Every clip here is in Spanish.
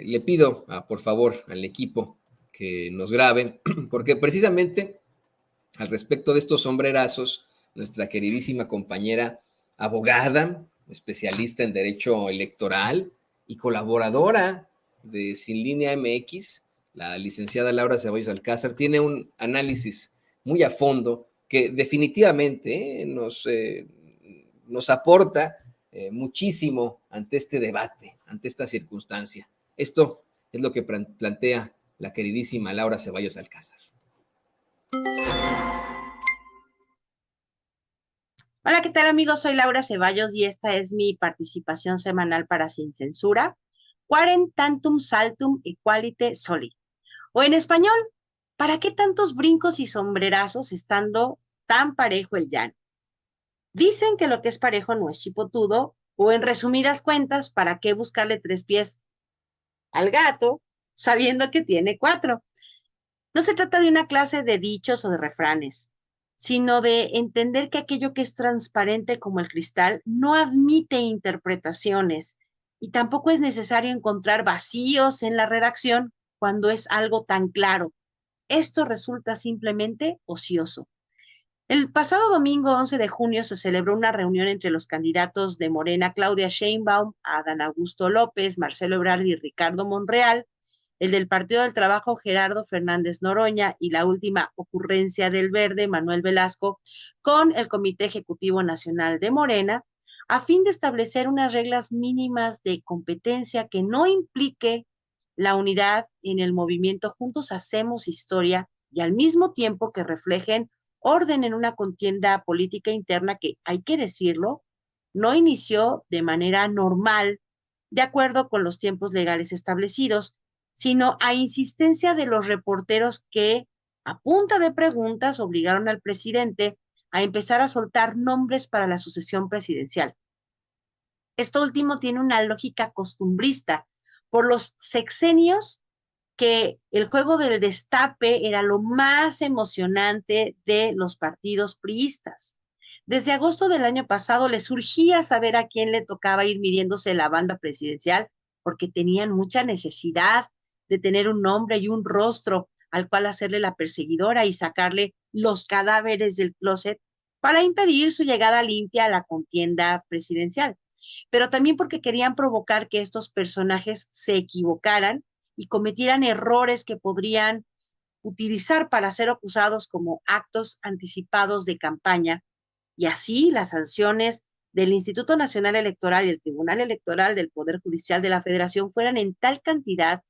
le pido, por favor, al equipo que nos grabe, porque precisamente al respecto de estos sombrerazos, nuestra queridísima compañera abogada, especialista en derecho electoral y colaboradora de Sin Línea MX, la licenciada Laura Ceballos Alcázar, tiene un análisis muy a fondo que definitivamente nos aporta muchísimo ante este debate, ante esta circunstancia. Esto es lo que plantea la queridísima Laura Ceballos Alcázar. Hola, ¿qué tal amigos? Soy Laura Ceballos y esta es mi participación semanal para Sin Censura. Quaren tantum saltum equalite soli. O en español, ¿para qué tantos brincos y sombrerazos estando tan parejo el llano? Dicen que lo que es parejo no es chipotudo, o en resumidas cuentas, ¿para qué buscarle 3 pies al gato sabiendo que tiene 4? No se trata de una clase de dichos o de refranes, sino de entender que aquello que es transparente como el cristal no admite interpretaciones y tampoco es necesario encontrar vacíos en la redacción cuando es algo tan claro. Esto resulta simplemente ocioso. El pasado domingo 11 de junio se celebró una reunión entre los candidatos de Morena, Claudia Sheinbaum, Adán Augusto López, Marcelo Ebrard y Ricardo Monreal, el del Partido del Trabajo, Gerardo Fernández Noroña, y la última ocurrencia del Verde, Manuel Velasco, con el Comité Ejecutivo Nacional de Morena, a fin de establecer unas reglas mínimas de competencia que no implique la unidad en el movimiento Juntos Hacemos Historia y al mismo tiempo que reflejen orden en una contienda política interna que, hay que decirlo, no inició de manera normal, de acuerdo con los tiempos legales establecidos, sino a insistencia de los reporteros que, a punta de preguntas, obligaron al presidente a empezar a soltar nombres para la sucesión presidencial. Esto último tiene una lógica costumbrista. Por los sexenios que el juego del destape era lo más emocionante de los partidos priistas. Desde agosto del año pasado les surgía saber a quién le tocaba ir midiéndose la banda presidencial porque tenían mucha necesidad de tener un nombre y un rostro al cual hacerle la perseguidora y sacarle los cadáveres del closet para impedir su llegada limpia a la contienda presidencial, pero también porque querían provocar que estos personajes se equivocaran y cometieran errores que podrían utilizar para ser acusados como actos anticipados de campaña, y así las sanciones del Instituto Nacional Electoral y el Tribunal Electoral del Poder Judicial de la Federación fueran en tal cantidad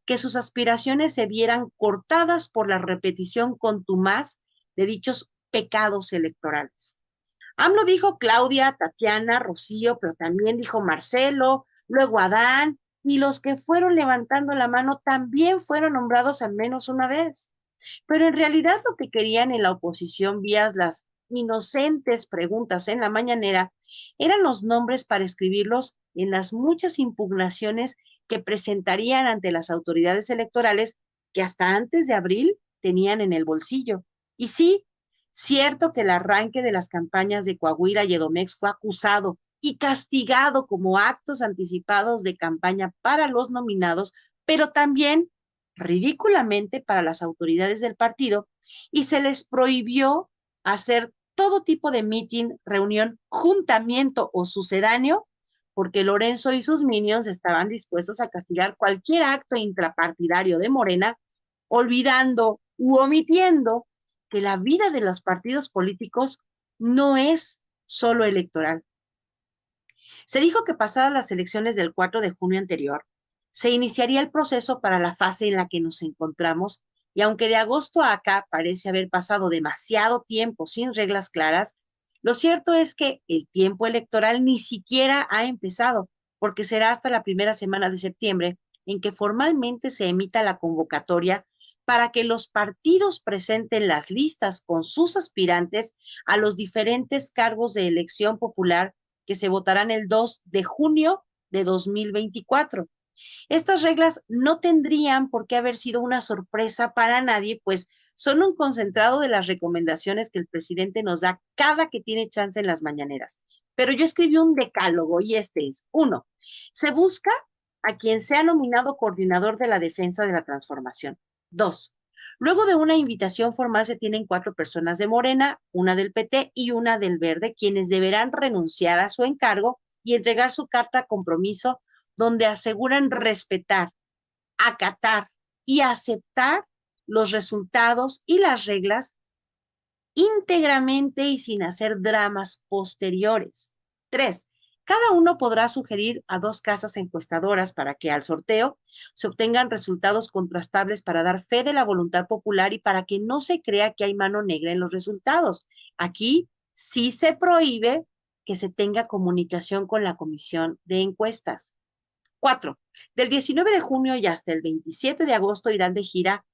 que sus aspiraciones se vieran cortadas por la repetición contumaz de dichos pecados electorales. AMLO dijo Claudia, Tatiana, Rocío, pero también dijo Marcelo, luego Adán, y los que fueron levantando la mano también fueron nombrados al menos una vez. Pero en realidad lo que querían en la oposición, vías las inocentes preguntas en la mañanera, eran los nombres para escribirlos en las muchas impugnaciones que presentarían ante las autoridades electorales que hasta antes de abril tenían en el bolsillo. Y sí, cierto que el arranque de las campañas de Coahuila y Edomex fue acusado y castigado como actos anticipados de campaña para los nominados, pero también ridículamente para las autoridades del partido, y se les prohibió hacer todo tipo de meeting, reunión, juntamiento o sucedáneo, porque Lorenzo y sus minions estaban dispuestos a castigar cualquier acto intrapartidario de Morena, olvidando u omitiendo que la vida de los partidos políticos no es solo electoral. Se dijo que pasadas las elecciones del 4 de junio anterior, se iniciaría el proceso para la fase en la que nos encontramos, y aunque de agosto a acá parece haber pasado demasiado tiempo sin reglas claras, lo cierto es que el tiempo electoral ni siquiera ha empezado, porque será hasta la primera semana de septiembre en que formalmente se emita la convocatoria para que los partidos presenten las listas con sus aspirantes a los diferentes cargos de elección popular que se votarán el 2 de junio de 2024. Estas reglas no tendrían por qué haber sido una sorpresa para nadie, pues son un concentrado de las recomendaciones que el presidente nos da cada que tiene chance en las mañaneras. Pero yo escribí un decálogo y este es: 1. Se busca a quien sea nominado coordinador de la defensa de la transformación. 2. Luego de una invitación formal se tienen 4 personas de Morena, una del PT y una del Verde, quienes deberán renunciar a su encargo y entregar su carta compromiso donde aseguran respetar, acatar y aceptar los resultados y las reglas íntegramente y sin hacer dramas posteriores. 3. Cada uno podrá sugerir a 2 casas encuestadoras para que al sorteo se obtengan resultados contrastables para dar fe de la voluntad popular y para que no se crea que hay mano negra en los resultados. Aquí sí se prohíbe que se tenga comunicación con la comisión de encuestas. 4. Del 19 de junio y hasta el 27 de agosto irán de gira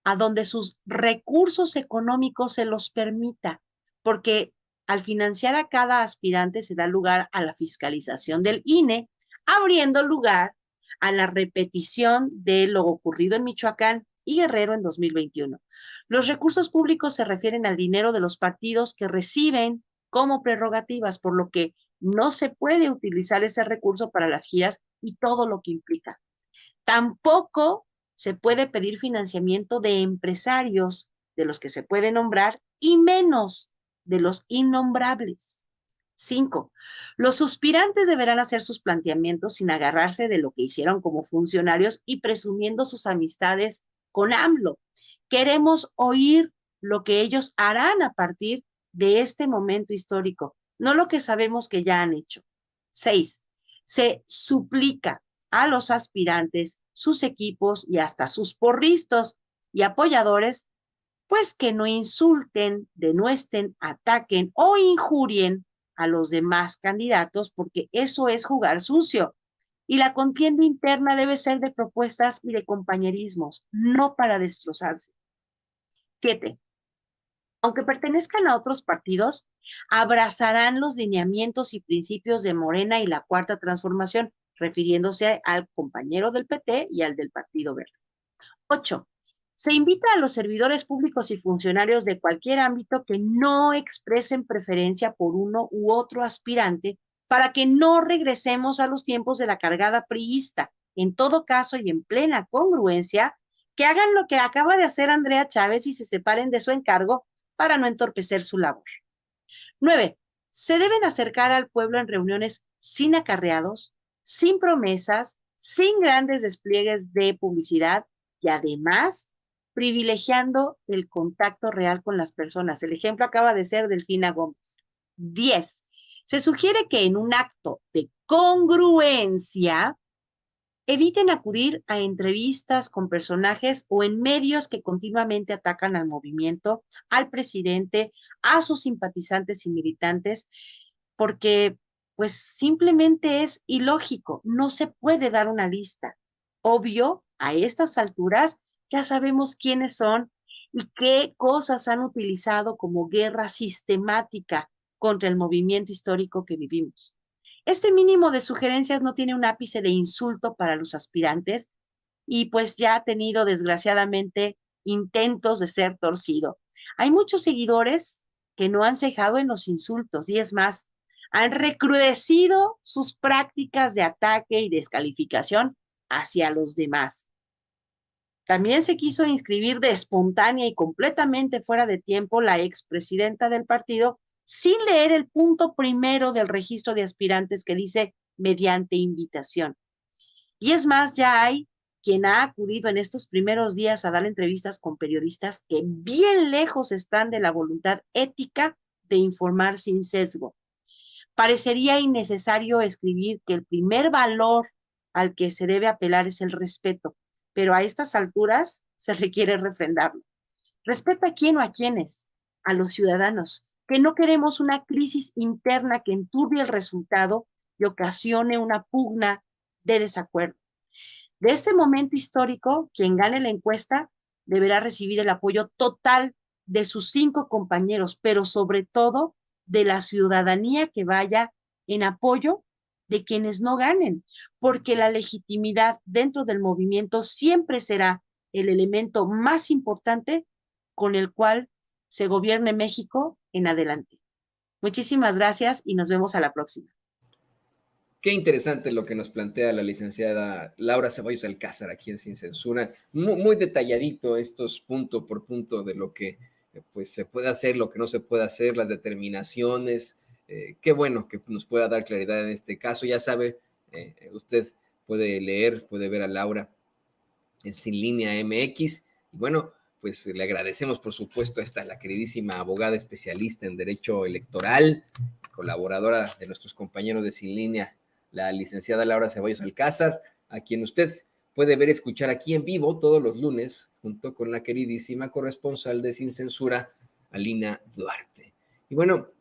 a donde sus recursos económicos se los permita, porque al financiar a cada aspirante se da lugar a la fiscalización del INE, abriendo lugar a la repetición de lo ocurrido en Michoacán y Guerrero en 2021. Los recursos públicos se refieren al dinero de los partidos que reciben como prerrogativas, por lo que no se puede utilizar ese recurso para las giras y todo lo que implica. Tampoco se puede pedir financiamiento de empresarios de los que se puede nombrar y menos de los innombrables. 5. Los suspirantes deberán hacer sus planteamientos sin agarrarse de lo que hicieron como funcionarios y presumiendo sus amistades con AMLO. Queremos oír lo que ellos harán a partir de este momento histórico, no lo que sabemos que ya han hecho. 6. Se suplica a los aspirantes, sus equipos y hasta sus porristos y apoyadores, pues que no insulten, denuesten, ataquen o injurien a los demás candidatos, porque eso es jugar sucio. Y la contienda interna debe ser de propuestas y de compañerismos, no para destrozarse. 7. Aunque pertenezcan a otros partidos, abrazarán los lineamientos y principios de Morena y la Cuarta Transformación, refiriéndose al compañero del PT y al del Partido Verde. 8. Se invita a los servidores públicos y funcionarios de cualquier ámbito que no expresen preferencia por uno u otro aspirante para que no regresemos a los tiempos de la cargada priista. En todo caso y en plena congruencia, que hagan lo que acaba de hacer Andrea Chávez y se separen de su encargo para no entorpecer su labor. 9. Se deben acercar al pueblo en reuniones sin acarreados, sin promesas, sin grandes despliegues de publicidad y además privilegiando el contacto real con las personas. El ejemplo acaba de ser Delfina Gómez. 10. Se sugiere que en un acto de congruencia eviten acudir a entrevistas con personajes o en medios que continuamente atacan al movimiento, al presidente, a sus simpatizantes y militantes, porque pues simplemente es ilógico, no se puede dar una lista. Obvio, a estas alturas ya sabemos quiénes son y qué cosas han utilizado como guerra sistemática contra el movimiento histórico que vivimos. Este mínimo de sugerencias no tiene un ápice de insulto para los aspirantes y pues ya ha tenido desgraciadamente intentos de ser torcido. Hay muchos seguidores que no han cejado en los insultos y es más, han recrudecido sus prácticas de ataque y descalificación hacia los demás. También se quiso inscribir de espontánea y completamente fuera de tiempo la expresidenta del partido sin leer el punto primero del registro de aspirantes que dice mediante invitación. Y es más, ya hay quien ha acudido en estos primeros días a dar entrevistas con periodistas que bien lejos están de la voluntad ética de informar sin sesgo. Parecería innecesario escribir que el primer valor al que se debe apelar es el respeto, pero a estas alturas se requiere refrendarlo. Respeta a quién o a quiénes, a los ciudadanos, que no queremos una crisis interna que enturbie el resultado y ocasione una pugna de desacuerdo. De este momento histórico, quien gane la encuesta deberá recibir el apoyo total de sus 5 compañeros, pero sobre todo de la ciudadanía que vaya en apoyo de quienes no ganen, porque la legitimidad dentro del movimiento siempre será el elemento más importante con el cual se gobierne México en adelante. Muchísimas gracias y nos vemos a la próxima. Qué interesante lo que nos plantea la licenciada Laura Ceballos Alcázar aquí en Sin Censura. Muy, muy detalladito estos punto por punto de lo que pues se puede hacer, lo que no se puede hacer, las determinaciones. Qué bueno que nos pueda dar claridad en este caso. Ya sabe, usted puede leer, puede ver a Laura en Sin Línea MX. Y bueno, pues le agradecemos, por supuesto, a esta la queridísima abogada especialista en Derecho Electoral, colaboradora de nuestros compañeros de Sin Línea, la licenciada Laura Ceballos Alcázar, a quien usted puede ver y escuchar aquí en vivo todos los lunes, junto con la queridísima corresponsal de Sin Censura, Alina Duarte. Y bueno,